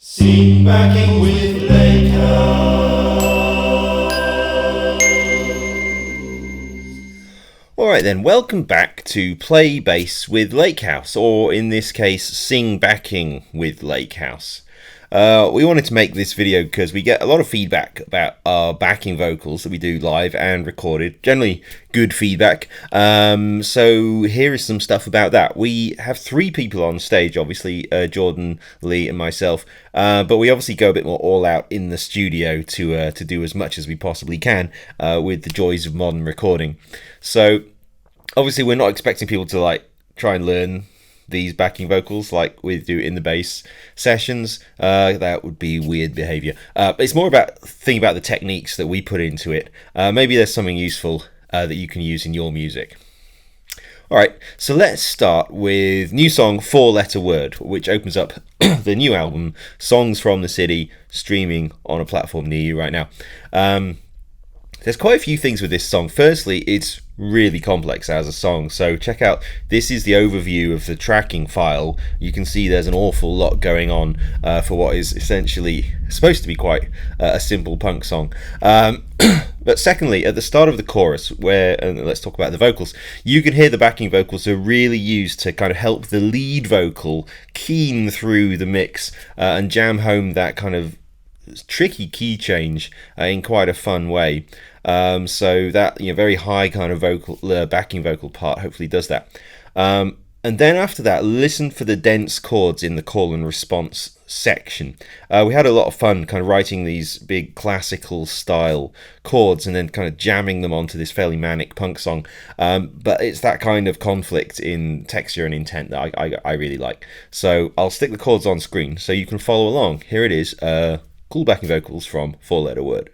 Sing backing with Lakehouse. Alright then, welcome back to Play Bass with Lakehouse, or in this case, Sing Backing with Lakehouse. We wanted to make this video because we get a lot of feedback about our backing vocals that we do live and recorded. Generally good feedback. So here is some stuff about that. We have three people on stage, obviously, Jordan, Lee and myself. But we obviously go a bit more all out in the studio to do as much as we possibly can with the joys of modern recording. So obviously we're not expecting people to try and learn these backing vocals like we do in the bass sessions. That would be weird behavior. It's more about thinking about the techniques that we put into it. Maybe there's something useful that you can use in your music. Alright, so let's start with new song 4-letter word, which opens up the new album Songs from the City, streaming on a platform near you right now. There's quite a few things with this song. Firstly, it's really complex as a song, so check out, this is the overview of the tracking file. You can see there's an awful lot going on for what is essentially supposed to be quite a simple punk song. But secondly, at the start of the chorus, and let's talk about the vocals, you can hear the backing vocals are really used to kind of help the lead vocal keen through the mix and jam home that kind of tricky key change in quite a fun way. So that very high kind of vocal backing vocal part hopefully does that. And then after that, listen for the dense chords in the call and response section. We had a lot of fun kind of writing these big classical style chords and then kind of jamming them onto this fairly manic punk song. But it's that kind of conflict in texture and intent that I really like. So I'll stick the chords on screen so you can follow along. Here it is, cool backing vocals from 4-letter word.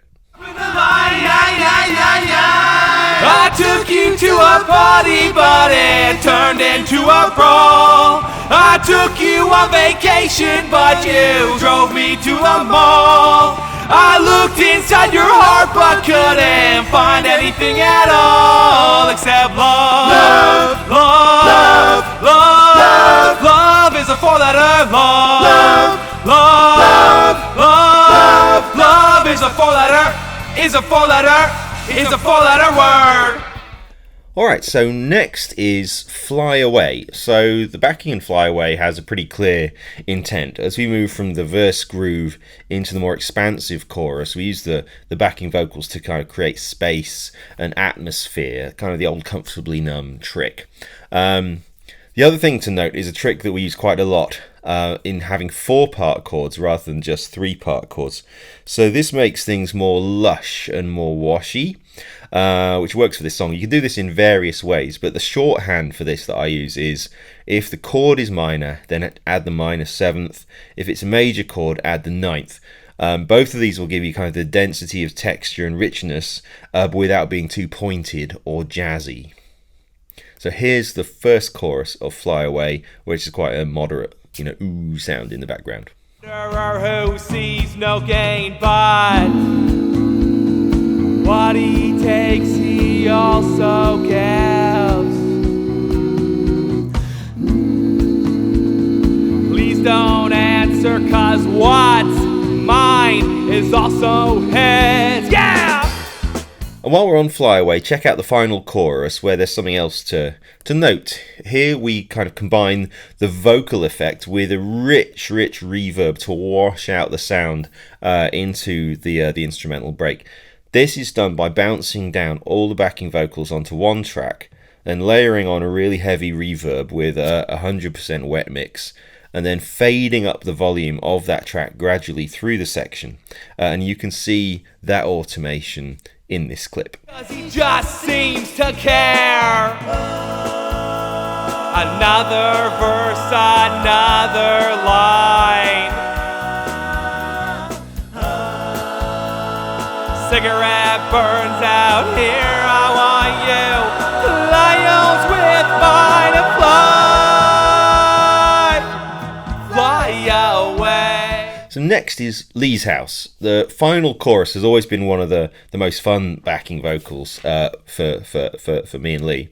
I took you to a party, but it turned into a brawl. I took you on vacation, but you drove me to the mall. I looked inside your heart, but couldn't find anything at all except love. Love, love, love, love is a 4-letter love. Love, love, love is a 4-letter. Is a 4-letter word. Alright, so next is Fly Away. So the backing in Fly Away has a pretty clear intent. As we move from the verse groove into the more expansive chorus, we use the backing vocals to kind of create space and atmosphere, kind of the old comfortably numb trick. The other thing to note is a trick that we use quite a lot in having 4-part chords rather than just 3-part chords. So this makes things more lush and more washy, which works for this song. You can do this in various ways, but the shorthand for this that I use is if the chord is minor, then add the minor 7th. If it's a major chord, add the 9th. Both of these will give you kind of the density of texture and richness without being too pointed or jazzy. So here's the first chorus of Fly Away, which is quite a moderate, ooh sound in the background. Who sees no gain, but what he takes he also gives. Please don't answer, 'cause what's mine is also his. Yeah! And while we're on Fly Away, check out the final chorus where there's something else to note. Here we kind of combine the vocal effect with a rich reverb to wash out the sound into the instrumental break. This is done by bouncing down all the backing vocals onto one track, then layering on a really heavy reverb with a 100% wet mix, and then fading up the volume of that track gradually through the section. And you can see that automation in this clip. 'Cause he just seems to care. Another verse, another line. Cigarette burns out here. I want you. Lions with mine and fly away. So next is Lee's House. The final chorus has always been one of the most fun backing vocals for me and Lee.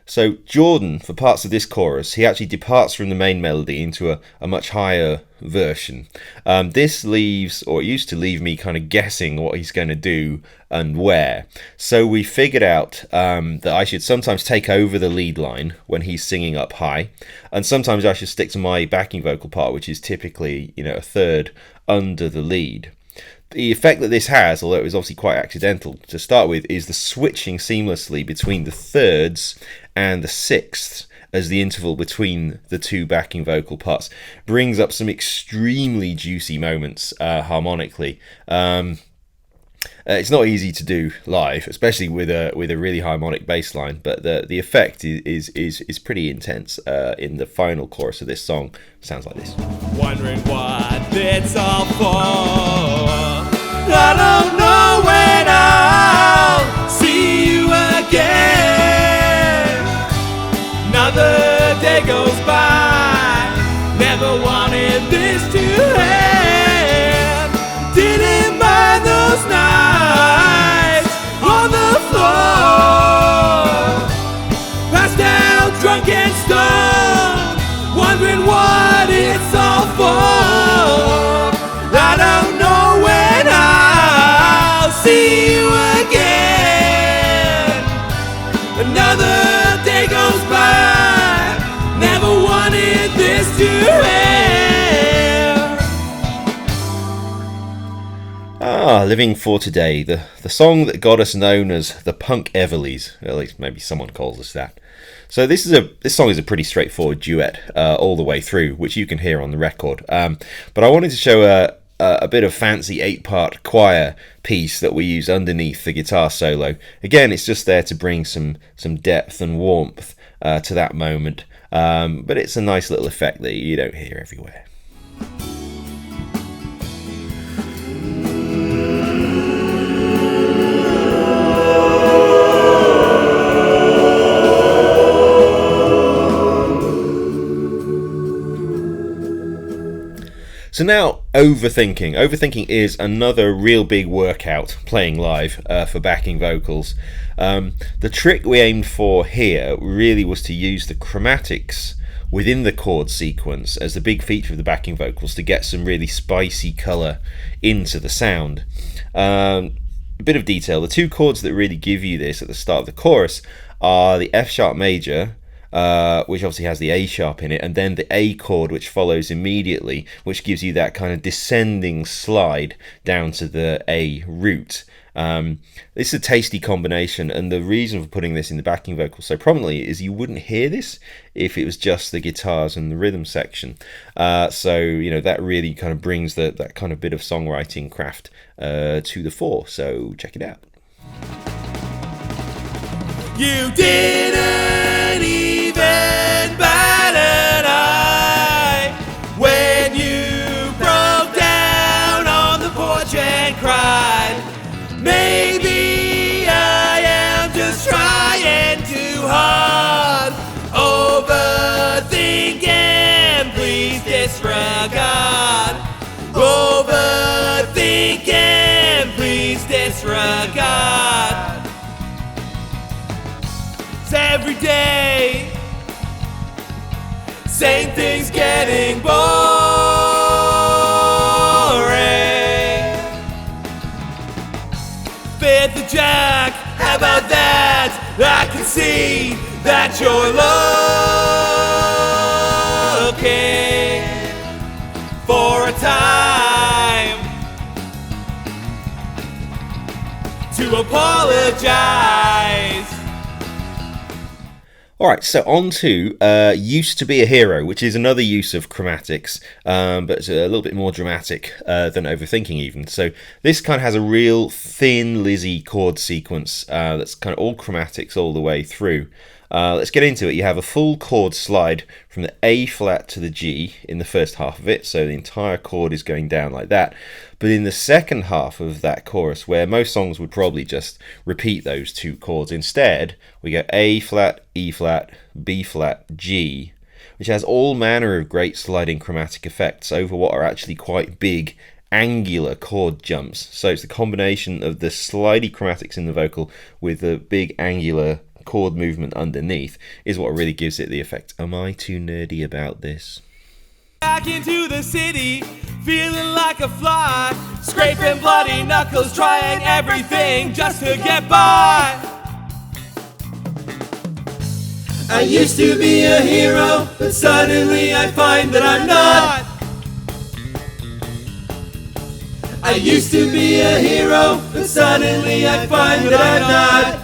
So Jordan, for parts of this chorus, he actually departs from the main melody into a much higher version. This leaves, or it used to leave me kind of guessing what he's going to do and where. So we figured out that I should sometimes take over the lead line when he's singing up high, and sometimes I should stick to my backing vocal part, which is typically, a third under the lead. The effect that this has, although it was obviously quite accidental to start with, is the switching seamlessly between the thirds and the sixths as the interval between the two backing vocal parts brings up some extremely juicy moments harmonically. It's not easy to do live, especially with a really harmonic bass line, but the effect is pretty intense in the final chorus of this song. Sounds like this. Wondering what it's all for. I don't know when I'll see you again. Another day goes by. Never wanted this to end. Didn't mind those nights on the floor. Passed out drunk and stoned, wondering what it's all for. I don't know when I'll see you again. Another day goes by. Never wanted this to end. Living for Today, the song that got us known as the Punk Everleys. At least maybe someone calls us that. So this song is a pretty straightforward duet all the way through, which you can hear on the record. But I wanted to show a bit of fancy 8-part choir piece that we use underneath the guitar solo. Again, it's just there to bring some depth and warmth to that moment, but it's a nice little effect that you don't hear everywhere. So now, Overthinking. Overthinking is another real big workout playing live for backing vocals. The trick we aimed for here really was to use the chromatics within the chord sequence as the big feature of the backing vocals to get some really spicy colour into the sound. A bit of detail, the two chords that really give you this at the start of the chorus are the F sharp major, which obviously has the A sharp in it, and then the A chord which follows immediately, which gives you that kind of descending slide down to the A root. This is a tasty combination, and the reason for putting this in the backing vocals so prominently is you wouldn't hear this if it was just the guitars and the rhythm section. So that really kind of brings that kind of bit of songwriting craft to the fore. So check it out. You didn't even bat an eye when you broke down on the porch and cried. Maybe I am just trying too hard. Overthinking, please disregard. Overthinking, please disregard. Every day, same things getting boring. Fit the jack, how about that? I can see that you're looking for a time to apologize. Alright, so on to Used to Be a Hero, which is another use of chromatics, but it's a little bit more dramatic than Overthinking even. So this kind of has a real thin Lizzy chord sequence that's kind of all chromatics all the way through. Let's get into it. You have a full chord slide from the A flat to the G in the first half of it, so the entire chord is going down like that. But in the second half of that chorus, where most songs would probably just repeat those two chords, instead we go A flat, E flat, B flat, G, which has all manner of great sliding chromatic effects over what are actually quite big angular chord jumps. So it's the combination of the slidey chromatics in the vocal with the big angular chord movement underneath is what really gives it the effect. Am I too nerdy about this? Back into the city, feeling like a fly, scraping bloody knuckles, trying everything just to get by. I used to be a hero, but suddenly I find that I'm not. I used to be a hero, but suddenly I find that I'm not.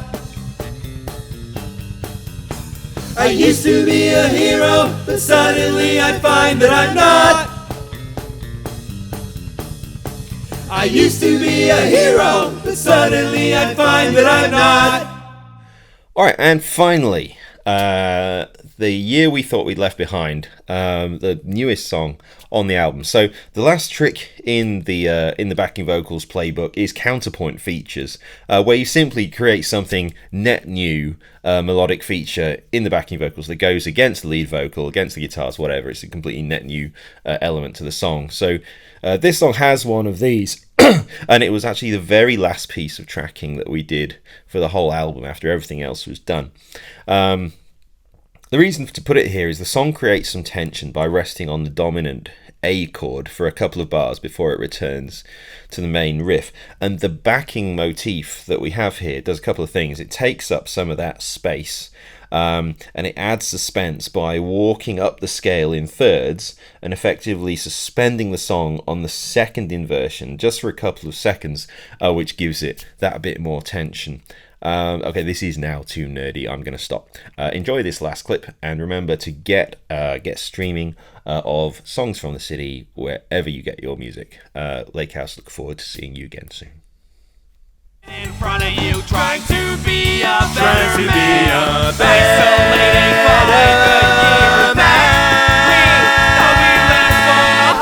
I used to be a hero, but suddenly I find that I'm not. I used to be a hero, but suddenly I find that I'm not. Alright, and finally, the year we thought we'd left behind, the newest song on the album. So the last trick in the backing vocals playbook is counterpoint features, where you simply create something net new, melodic feature in the backing vocals that goes against the lead vocal, against the guitars, whatever. It's a completely net new element to the song. So this song has one of these. And it was actually the very last piece of tracking that we did for the whole album after everything else was done. The reason to put it here is the song creates some tension by resting on the dominant A chord for a couple of bars before it returns to the main riff. And the backing motif that we have here does a couple of things. It takes up some of that space, and it adds suspense by walking up the scale in thirds and effectively suspending the song on the second inversion just for a couple of seconds, which gives it that bit more tension. Okay, this is now too nerdy. I'm going to stop. Enjoy this last clip, and remember to get streaming of Songs from the City wherever you get your music. Lakehouse, look forward to seeing you again soon. In front of you, trying to be a better man. Isolating behind the years that we left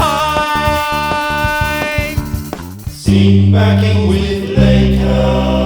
behind. Sing backing with Lakehouse.